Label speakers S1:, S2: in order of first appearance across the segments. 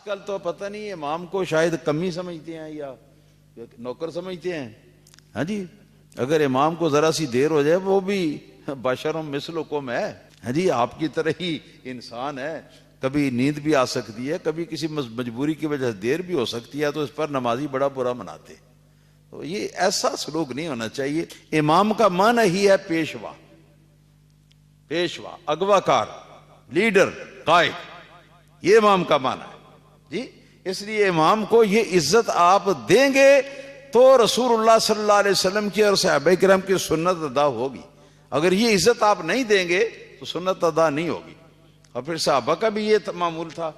S1: کل تو پتہ نہیں امام کو شاید کمی سمجھتے ہیں یا نوکر سمجھتے ہیں. ہاں جی, اگر امام کو ذرا سی دیر ہو جائے وہ بھی بشر مثلکم ہے. ہاں جی, آپ کی طرح ہی انسان ہے, کبھی نیند بھی آ سکتی ہے, کبھی کسی مجبوری کی وجہ سے دیر بھی ہو سکتی ہے, تو اس پر نمازی بڑا برا مناتے. تو یہ ایسا سلوک نہیں ہونا چاہیے. امام کا معنی ہی ہے پیشوا, پیشوا اغوا کار, لیڈر, قائد, یہ امام کا معنی ہے جی. اس لیے امام کو یہ عزت آپ دیں گے تو رسول اللہ صلی اللہ علیہ وسلم کی اور صحابہ کرام کی سنت ادا ہوگی. اگر یہ عزت آپ نہیں دیں گے تو سنت ادا نہیں ہوگی. اور پھر صحابہ کا بھی یہ معمول تھا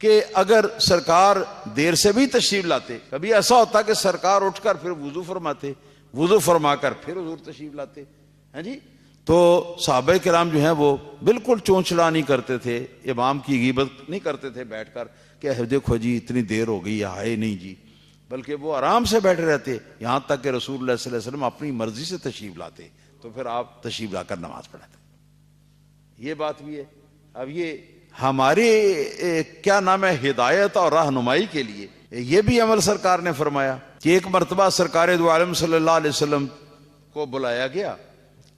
S1: کہ اگر سرکار دیر سے بھی تشریف لاتے, کبھی ایسا ہوتا کہ سرکار اٹھ کر پھر وضو فرماتے, وضو فرما کر پھر حضور تشریف لاتے. ہاں جی, تو صحابہ کرام جو ہیں وہ بالکل چونچلا نہیں کرتے تھے, امام کی غیبت نہیں کرتے تھے بیٹھ کر کہ دیکھو جی اتنی دیر ہو گئی آئے نہیں جی, بلکہ وہ آرام سے بیٹھے رہتے یہاں تک کہ رسول اللہ صلی اللہ علیہ وسلم اپنی مرضی سے تشریف لاتے, تو پھر آپ تشریف لا کر نماز پڑھاتے. یہ بات بھی ہے. اب یہ ہمارے کیا نام ہے ہدایت اور رہنمائی کے لیے یہ بھی عمل سرکار نے فرمایا کہ ایک مرتبہ سرکار دو عالم صلی اللہ علیہ وسلم کو بلایا گیا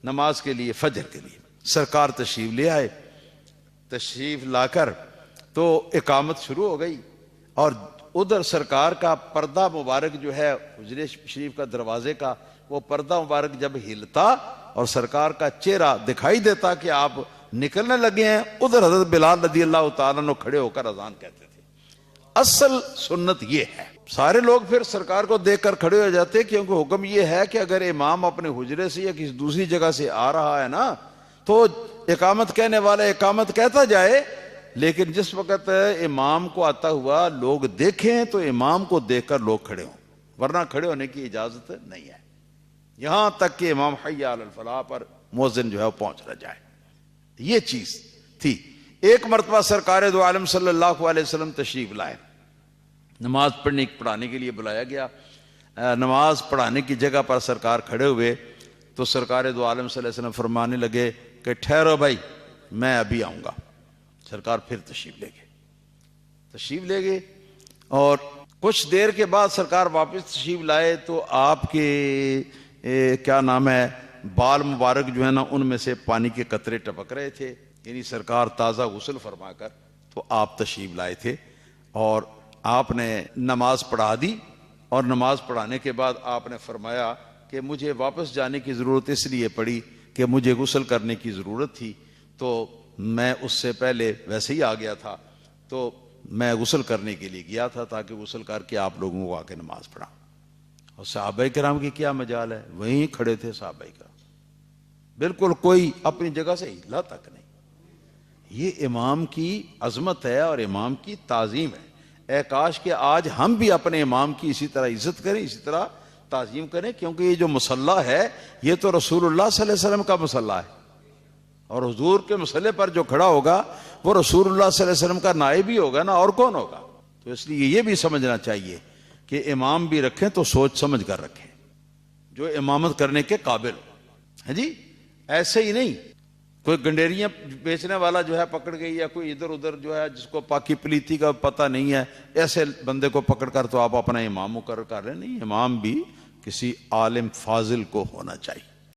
S1: نماز کے لیے, فجر کے لیے. سرکار تشریف لے آئے, تشریف لا کر تو اقامت شروع ہو گئی, اور ادھر سرکار کا پردہ مبارک جو ہے حجرے شریف کا دروازے کا, وہ پردہ مبارک جب ہلتا اور سرکار کا چہرہ دکھائی دیتا کہ آپ نکلنے لگے ہیں, ادھر حضرت بلال رضی اللہ تعالیٰ عنہ کھڑے ہو کر اذان کہتے تھے. اصل سنت یہ ہے. سارے لوگ پھر سرکار کو دیکھ کر کھڑے ہو جاتے, کیونکہ حکم یہ ہے کہ اگر امام اپنے حجرے سے یا کسی دوسری جگہ سے آ رہا ہے نا تو اقامت کہنے والا اقامت کہتا جائے, لیکن جس وقت امام کو آتا ہوا لوگ دیکھیں تو امام کو دیکھ کر لوگ کھڑے ہوں, ورنہ کھڑے ہونے کی اجازت نہیں ہے, یہاں تک کہ امام حی علی الفلاح پر مؤذن جو ہے وہ پہنچ نہ جائے. یہ چیز تھی. ایک مرتبہ سرکار دو عالم صلی اللہ علیہ وسلم تشریف لائے, نماز پڑھانے کے لیے بلایا گیا. نماز پڑھانے کی جگہ پر سرکار کھڑے ہوئے تو سرکار دو عالم صلی اللہ علیہ وسلم فرمانے لگے کہ ٹھہرو بھائی میں ابھی آؤں گا. سرکار پھر تشریف لے گئے اور کچھ دیر کے بعد سرکار واپس تشریف لائے تو آپ کے کیا نام ہے بال مبارک جو ہے نا ان میں سے پانی کے قطرے ٹپک رہے تھے, یعنی سرکار تازہ غسل فرما کر تو آپ تشریف لائے تھے, اور آپ نے نماز پڑھا دی. اور نماز پڑھانے کے بعد آپ نے فرمایا کہ مجھے واپس جانے کی ضرورت اس لیے پڑی کہ مجھے غسل کرنے کی ضرورت تھی, تو میں اس سے پہلے ویسے ہی آ گیا تھا, تو میں غسل کرنے کے لیے گیا تھا تاکہ غسل کر کے آپ لوگوں کو آ کے نماز پڑھا. اور صحابہ کرام کی کیا مجال ہے, وہیں کھڑے تھے صحابہ کرام, بالکل کوئی اپنی جگہ سے ہلا تک نہیں. یہ امام کی عظمت ہے اور امام کی تعظیم ہے. اے کاش کہ آج ہم بھی اپنے امام کی اسی طرح عزت کریں, اسی طرح تعظیم کریں, کیونکہ یہ جو مصلی ہے یہ تو رسول اللہ صلی اللہ علیہ وسلم کا مصلی ہے, اور حضور کے مصلی پر جو کھڑا ہوگا وہ رسول اللہ صلی اللہ علیہ وسلم کا نائب ہی ہوگا نا, اور کون ہوگا. تو اس لیے یہ بھی سمجھنا چاہیے کہ امام بھی رکھیں تو سوچ سمجھ کر رکھیں, جو امامت کرنے کے قابل ہو. ہے جی, ایسے ہی نہیں کوئی گنڈیریاں بیچنے والا جو ہے پکڑ گئی, یا کوئی ادھر ادھر جو ہے جس کو پاکی پلیتی کا پتہ نہیں ہے, ایسے بندے کو پکڑ کر تو آپ اپنا امام مقرر کر رہے ہیں. نہیں, امام بھی کسی عالم فاضل کو ہونا چاہیے.